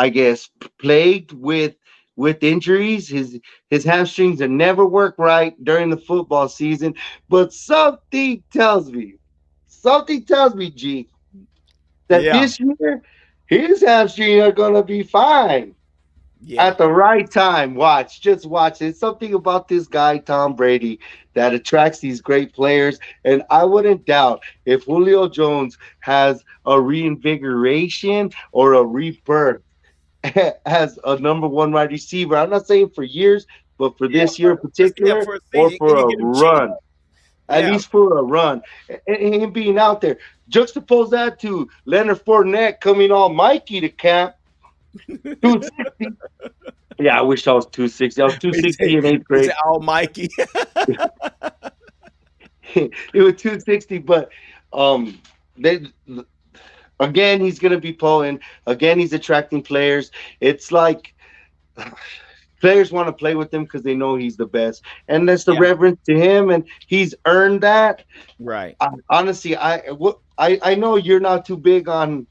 guess plagued with injuries. His hamstrings have never worked right during the football season. But something tells me, G, that Yeah, this year his hamstrings are gonna be fine yeah, at the right time. Watch, just watch. It's something about this guy, Tom Brady, that attracts these great players. And I wouldn't doubt if Julio Jones has a reinvigoration or a rebirth as a number one wide receiver. I'm not saying for years, but for yeah. this year in Yeah, particular, for a or season, can for you a get him cheap? run, at Yeah, least for a run, and him being out there. Juxtapose that to Leonard Fournette coming all Mikey to camp, 260. Yeah, I wish I was 260. I was he said, 260 in eighth he said, grade. "Oh, Mikey." It was 260, but um, they again he's gonna be pulling. Again, he's attracting players. It's like players want to play with him because they know he's the best, and that's the Yeah, reverence to him, and he's earned that. right. Honestly, I know you're not too big on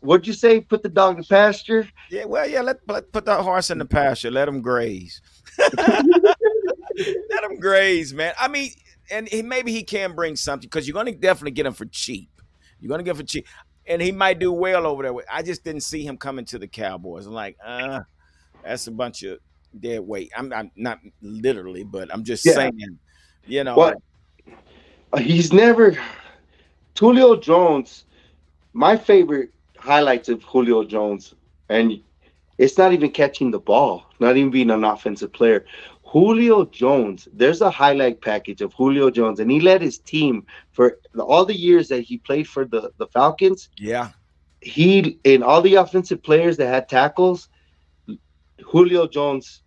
what'd you say? Put the dog to pasture. Yeah, well, yeah. Let put that horse in the pasture. Let him graze. Let him graze, man. I mean, and maybe he can bring something because you're going to definitely get him for cheap. You're going to get him for cheap, and he might do well over there. I just didn't see him coming to the Cowboys. I'm like, that's a bunch of dead weight. I'm not literally, but I'm just Yeah, saying, you know, but he's never Julio Jones. My favorite highlights of Julio Jones, and it's not even catching the ball, not even being an offensive player. Julio Jones, there's a highlight package of Julio Jones, and he led his team for all the years that he played for the Falcons. yeah, He, in all the offensive players that had tackles, Julio Jones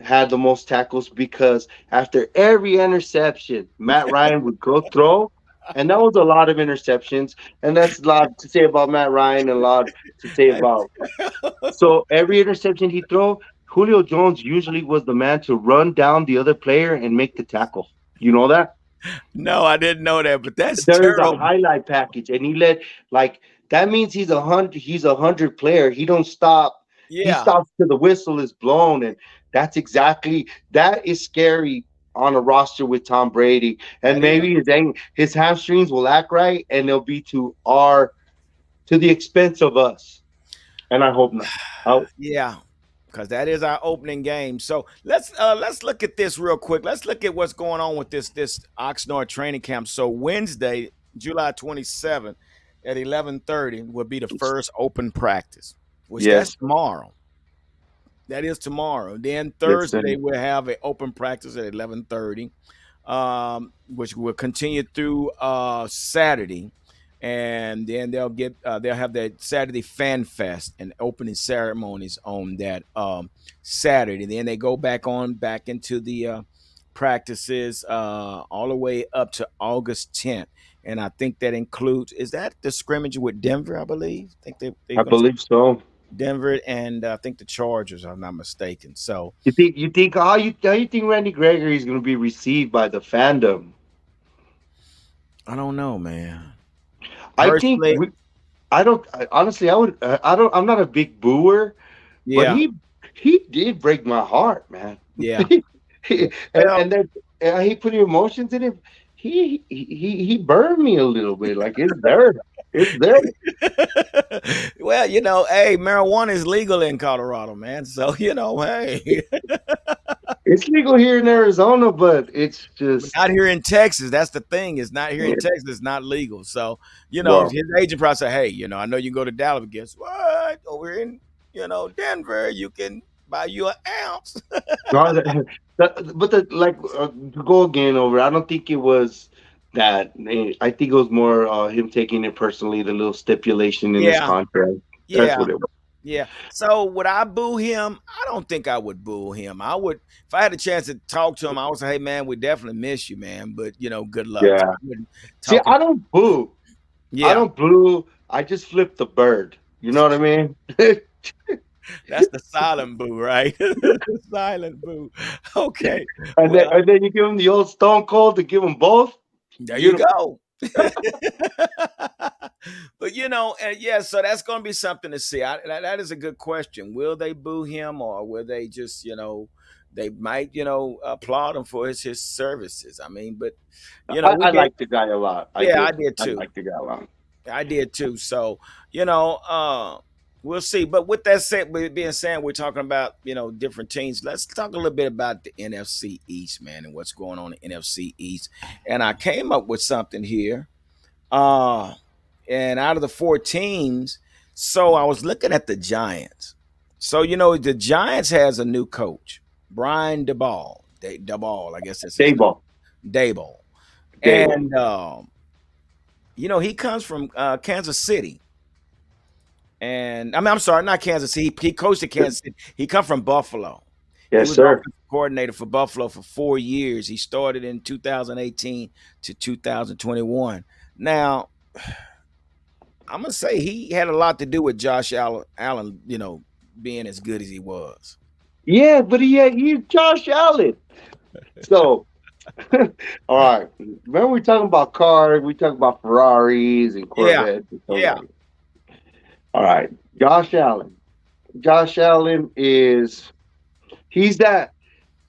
had the most tackles because after every interception, Matt Ryan would go throw, and that was a lot of interceptions. And that's a lot to say about Matt Ryan and a lot to say about. So every interception he throw, Julio Jones usually was the man to run down the other player and make the tackle. You know that? no, I didn't know that, but that's There is a terrible. highlight package, and he led like that means he's a hundred. He's a hundred player. He don't stop. He Yeah, stops till the whistle is blown, and that's exactly that is scary on a roster with Tom Brady. And that is. maybe his hamstrings will act right, and they'll be to the expense of us. And I hope not. Oh Yeah, because that is our opening game. So let's look at this real quick. Let's look at what's going on with this Oxnard training camp. So Wednesday, July 27th. at 11:30 will be the first open practice, which that's Yes. tomorrow. That is tomorrow. Then Yes, sir. Thursday we'll have an open practice at 11:30, which will continue through Saturday, and then they'll have that Saturday Fan Fest and opening ceremonies on that Saturday. Then they go back into the practices all the way up to August 10th. And I think that includes, is that the scrimmage with Denver? I believe. I think they're I going to believe so. Denver and I think the Chargers, if I'm not mistaken. So You think how you think Randy Gregory is going to be received by the fandom? I don't know, man. I think Personally, I don't honestly. I don't. I'm not a big booer, but yeah, he did break my heart, man. yeah, yeah. And Well, then he put emotions in it. He burned me a little bit. Like it's there. It's there. well, hey, marijuana is legal in Colorado, man. So hey, It's legal here in Arizona, but it's but just not here in Texas. That's the thing. It's not here in yeah, Texas. It's not legal. So well. his agent probably say, hey, I know you can go to Dallas, but guess what? Over in Denver, you can buy you an ounce. No, but like to go again over. I don't think it was that. I think it was more him taking it personally. The little stipulation in his Yeah, contract. That's yeah. what it was. Yeah. So would I boo him? I don't think I would boo him. I would, if I had a chance to talk to him, I would say, "Hey, man, we definitely miss you, man. But good luck." So Yeah. I wouldn't See, talk him. I don't boo. I Yeah, don't boo. I just flip the bird. You know what I mean? that's the silent boo, right? The silent boo. Okay. and then Well, and then you give him the old Stone Cold to give them both. there you Beautiful. go. But and yeah, so that's going to be something to see. That is a good question. Will they boo him, or will they just, they might, applaud him for his services? I mean, but we I get, like the guy a lot. I yeah, I did. did I too. like the guy a lot. I did too. So we'll see. But with that said, with being said, we're talking about different teams. Let's talk a little bit about the NFC East, man, and what's going on in the NFC East. And I came up with something here. Uh, and out of the four teams, so I was looking at the Giants. So the Giants has a new coach, Brian DeBall. DeBall, I guess that's his name, Dayball. Dayball. Dayball. And he comes from Kansas City. And I mean, I'm sorry, not Kansas City. He coached at Kansas City. He come from Buffalo. He Yes, was sir. offensive coordinator for Buffalo for 4 years. He started in 2018 to 2021. Now, I'm gonna say he had a lot to do with Josh Allen, being as good as he was. Yeah, but he's Josh Allen. So, all right. Remember we talking about cars, we talking about Ferraris and Yeah, Corvettes and stuff yeah, like that. All right. Josh Allen. Josh Allen he's that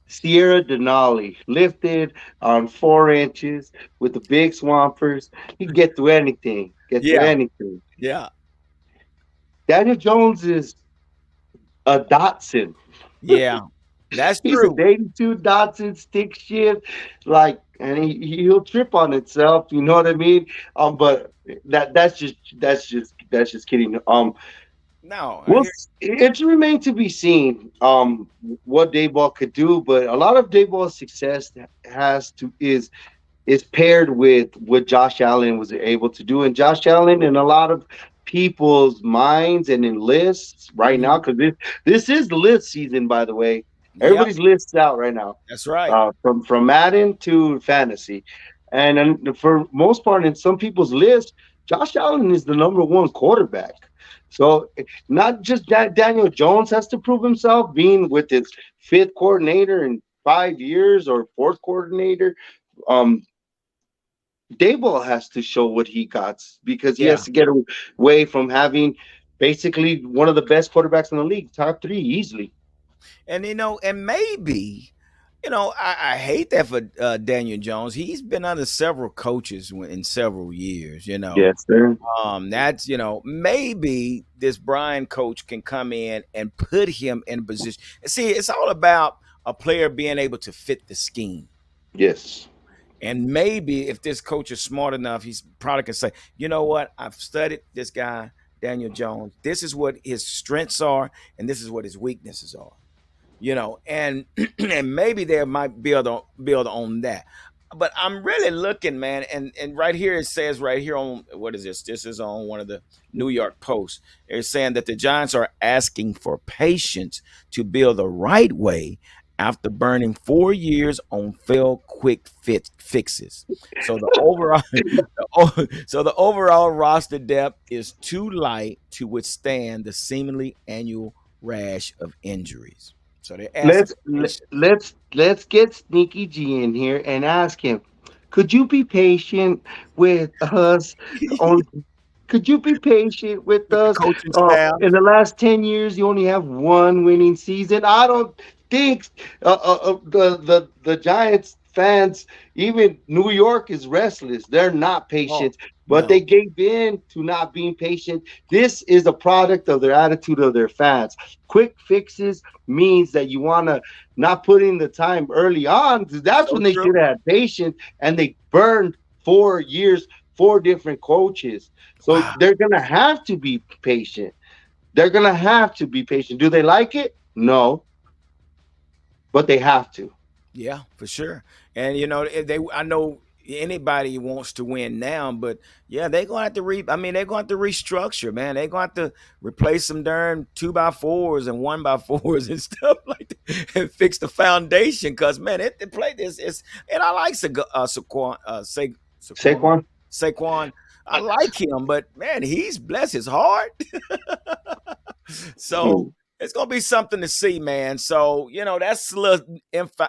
Sierra Denali, lifted on 4 inches with the big swampers. He can get through anything. Get through yeah, anything. yeah, Daniel Jones is a Datsun. yeah. That's He's an true. 82 Datsun stick shift, like, and he'll trip on itself. You know what I mean? But that's just kidding. No, I Well, hear. it's remained to be seen what Dayball could do, but a lot of Dayball's success has to is paired with what Josh Allen was able to do, and Josh Allen in a lot of people's minds and in lists right now, Mhm. because this is the list season, by the way. Yep, Everybody's lists out right now, that's right. from Madden to fantasy, and for most part, in some people's lists, Josh Allen is the number one quarterback. So not just that Daniel Jones has to prove himself, being with his fifth coordinator in 5 years or fourth coordinator. Um, Dayball has to show what he got because he has Yeah, to get away from having basically one of the best quarterbacks in the league, top three easily. and and maybe, I hate that for Daniel Jones. He's been under several coaches in several years. Yes, sir. That's maybe this Brian coach can come in and put him in a position. See, it's all about a player being able to fit the scheme. Yes. And maybe if this coach is smart enough, he's probably can say, you know what, I've studied this guy, Daniel Jones. This is what his strengths are, and this is what his weaknesses are. And and maybe they might build on that. But I'm really looking, man, and right here it says right here on what is this? This is on one of the New York Post. They're saying that the Giants are asking for patience to build the right way after burning 4 years on failed quick fixes. So the overall so the overall roster depth is too light to withstand the seemingly annual rash of injuries. So they're asking Let's for patience. let's get Sneaky G in here and ask him, could you be patient with us on could you be patient with With the us? coaching staff. In the last 10 years, you only have one winning season. I don't think the Giants fans, even New York, is restless. They're not Oh, patient, but they no. gave in to not being patient. This is a product of their attitude of their fans. Quick fixes means that you want to not put in the time early on. That's So when they should true. have had patience, and they burned 4 years, four different coaches. So Wow. they're gonna have to be patient. They're gonna have to be patient. Do they like it? No, but they have to. Yeah, for sure. And I know anybody wants to win now, but yeah, they're gonna have to they're going to restructure, man. They're going to have to replace some darn 2x4s and 1x4s and stuff like that and fix the foundation. Cause man, it play this is and I like Saquon. Saquon. Saquon. I like him, but man, he's bless his heart. So Mm. it's gonna be something to see, man. So that's a little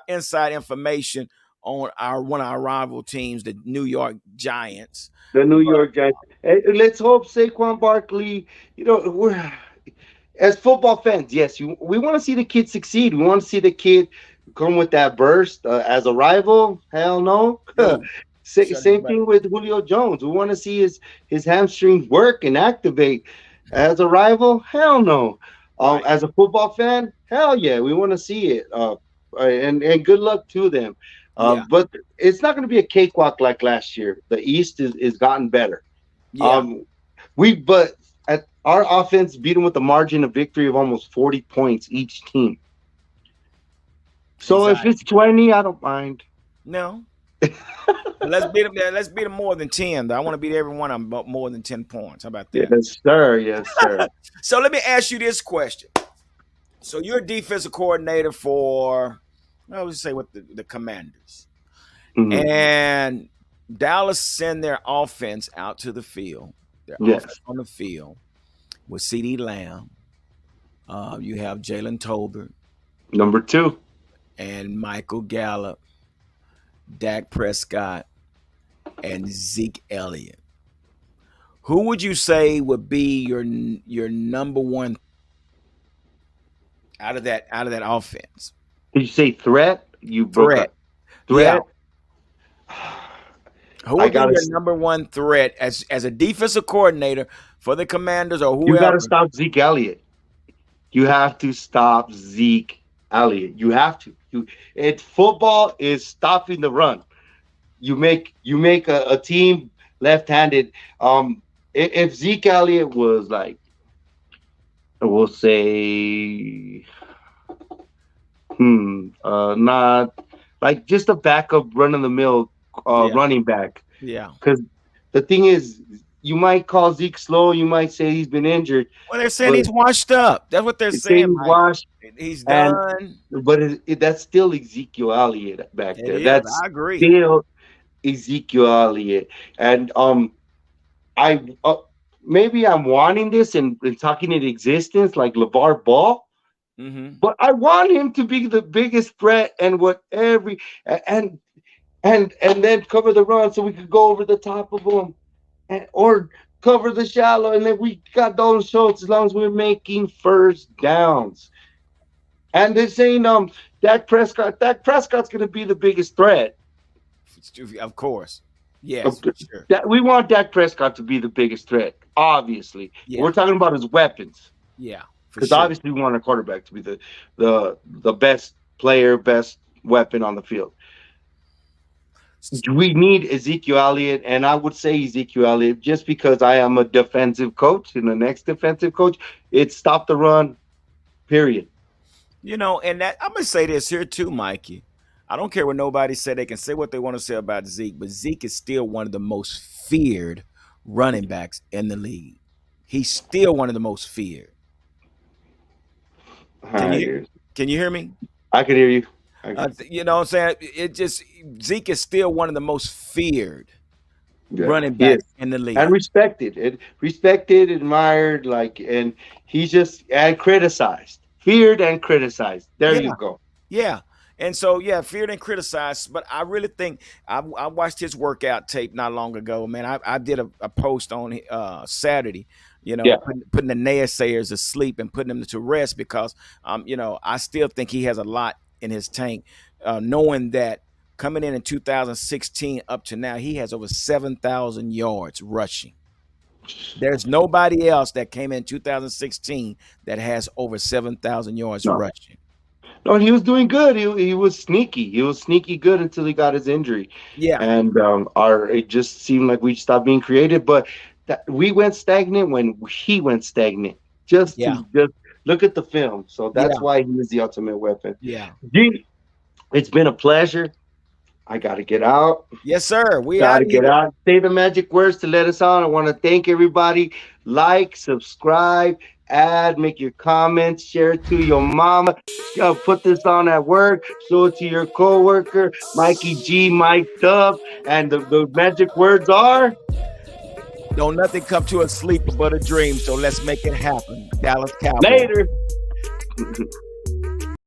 inside information on our one of our rival teams, the New York Giants. The New But York Giants. And let's hope Saquon Barkley. We're as football fans, yes, we want to see the kid succeed. We want to see the kid come with that burst. As a rival, hell no. no, shut his Same mouth. thing with Julio Jones. We want to see his hamstrings work and activate. As a rival, hell no. Right. As a football fan, hell yeah, we want to see it. And good luck to them. Yeah. But it's not going to be a cakewalk like last year. The East is gotten better. Yeah. Um, but at our offense beat them with a margin of victory of almost 40 points each team. So if it's Exactly. 20, I don't mind. No. But let's beat them. Let's beat them more than 10. Though. I want to beat every one of them more than 10 points. How about that? Yes, sir. Yes, sir. So let me ask you this question. So you're a defensive coordinator for, I would say, what the Commanders. Mhm. And Dallas send their offense out to the field, their offense Yes. on the field with CD Lamb. You have Jalen Tolbert Number two. and Michael Gallup, Dak Prescott, and Zeke Elliott. Who would you say would be your number one out of that offense Did you say threat? You broke threat? up. Yeah, Threat. who I would be gotta. your number one threat as a defensive coordinator for the Commanders or You gotta whoever? stop Zeke Elliott. You have to stop Zeke Elliott. You have to. Football is stopping the run. You make a team left-handed. If Zeke Elliott was like, we'll say, not like just a backup run-of-the-mill Yeah, running back, yeah. because the thing is, you might call Zeke slow, you might say he's been injured, Well, they're saying but he's washed up. That's what they're say saying, he's Mike. washed, He's and done. that's still Ezekiel Elliott back It there. is. That's I agree. still Ezekiel Elliott, and I maybe I'm wanting this and talking it existence like LeVar Ball, Hmm. but I want him to be the biggest threat and what every and then cover the run so we could go over the top of them, or cover the shallow, and then we got those shots as long as we're making first downs. And they're saying Dak Prescott's going to be the biggest threat. Of course. Yes, for sure. That we want Dak Prescott to be the biggest threat, obviously. Yeah, We're talking about his weapons, yeah, for because sure. obviously we want a quarterback to be the best player, best weapon on the field. We need Ezekiel Elliott, and I would say Ezekiel Elliott just because I am a defensive coach, and the next defensive coach, it's stop the run, period. And that I'm gonna say this here too, Mikey. I don't care what nobody say. They can say what they want to say about Zeke, but Zeke is still one of the most feared running backs in the league. He's still one of the most feared. Can I you hear. can you hear me? I can hear you. I can, You know what I'm saying? It just Zeke is still one of the most feared yeah, running he is. backs in the And league. respected, respected, admired, like, and he's just and criticized, feared and criticized. There you Yeah. go. Yeah. And so, yeah, feared and criticized. But I really think I watched his workout tape not long ago, man. I did a post on Saturday, Yeah, putting the naysayers asleep and putting them to rest because, I still think he has a lot in his tank, knowing that coming in 2016 up to now, he has over 7,000 yards rushing. There's nobody else that came in 2016 that has over 7,000 yards no, rushing. no, he was doing good. He was sneaky. He was sneaky good until he got his injury, Yeah. and our it just seemed like we stopped being creative. But we went stagnant when he went stagnant. Yeah. Just look at the film. So that's Yeah. why he is the ultimate weapon. Yeah. Gee, it's been a pleasure. I got to get out. Yes, sir. We Got out to of get here. out. Say the magic words to let us on. I want to thank everybody. Like, subscribe, add, make your comments, share it to your mama. Put this on at work. Show it to your coworker. Mikey G, Mike Dub, and the magic words are Don't nothing come to a sleep but a dream. So let's make it happen. Dallas Cowboys. later.